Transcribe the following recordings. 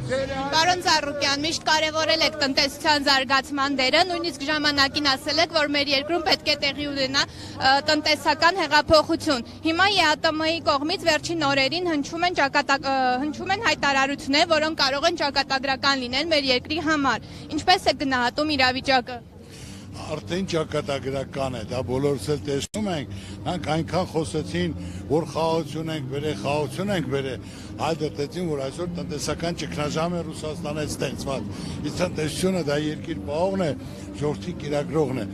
Պարոն Ծառուկյան, միշտ կարևորել եք տնտեսության զարգացման դերը, նույնիսկ ժամանակին ասել եք, որ մեր երկրում պետք է տեղի ունենա տնտեսական հեղափոխություն։ Հիմա ԵԱՏՄ-ի կողմից վերջին օրերին հնչում են հայտարարություններ, որոնք կարող են ճակատագրական լինել մեր երկրի համար։ Ինչպես եք գնահատում իրավիճակը։ Արդեն ճակատագրական է, դա բոլորս էլ տեսնում ենք, նրանք այնքան խոսեցին, որ խաղաղություն ենք բերել, այլ դրտեցին, որ այսօր տնտեսական ճգնաժամ է Ռուսաստանից ստեղծված, իսկ տնտեսությունը դա երկիր պահողն է, ժողովրդի կիրակրողն է,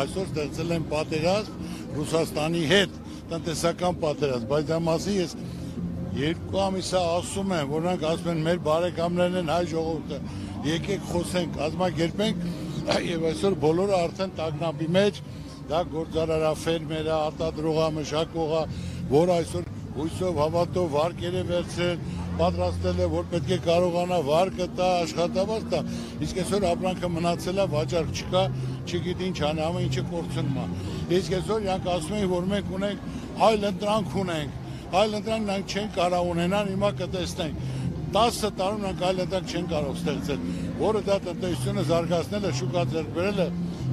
այսօր ստեղծել են պատերազմ Ռուսաստանի հետ, տնտեսական պատերազմ, բայց դա մասին ես 2 ամիս ասում եմ, որ նրանք ասում են մեր բարեկամներն են հայ ժողովուրդը, եկեք խոսենք, կազմակերպենք Եվ այսօր բոլորը արդեն տագնապի մեջ, դա գործարարա, ֆերմերա, արտադրողա, մշակողա, որ այսօր հույսով, հավատով վարկեր է վերցրել, պատրաստել է, որ պետք է կարողանա վարկը տա, աշխատավարձ տա, իսկ այսօր ապրանքը մնացել է, վաճառք չկա, չգիտի ինչ անի, ամեն ինչը կորցնում է։ Իսկ այսօր իրանք ասում են, որ մենք ունենք այլ ընտրանք նրանք չեն կարող ունենան, հիմա կտեսնենք։ 10 տարում նրանք այլ ընտրանք չեն կարող ստեղծել, որը դա տնտեսությունը զարգացնելը, շուկա ձեռք բերելը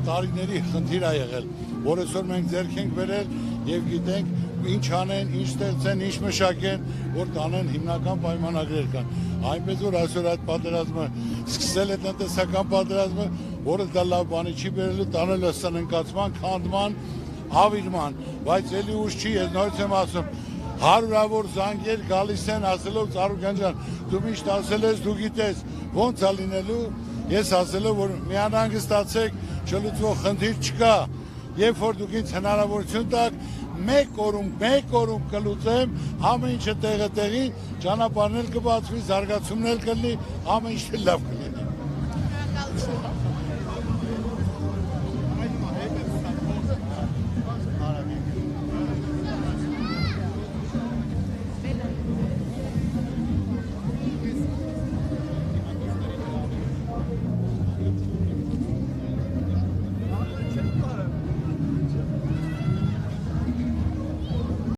տարիների խնդիր է եղել, որ այսօր մենք ձեռք ենք բերել եւ գիտենք ինչ անեն, ինչ ստեղծեն, ինչ մշակեն, որ տանեն հիմնական պայմանագրեր կան։ Այնպես որ այսօր այդ պատերազմը սկսել է տնտեսական պատերազմը, որը դա լավ բանի չի բերելու, տանել է սննկացման, քանդման, հավիրման, բայց էլի ուշ չի, ես նորից եմ ասում հարյուրավոր զանգեր գալիս են ասելով Ծառուկյան ջան, դու միշտ ասել ես, դու գիտես, ոնց է լինելու, ես ասել եմ, որ միանհանգստացեք, չլուծվող խնդիր չկա, երբ որ դուք ինձ հնարավորություն տաք, մեկ օրում կլուծեմ, ամեն ինչը տեղը տեղին, ճանապարհն էլ կբացվի, զարգացումն էլ կլինի, ամեն ինչ լավ կլինի։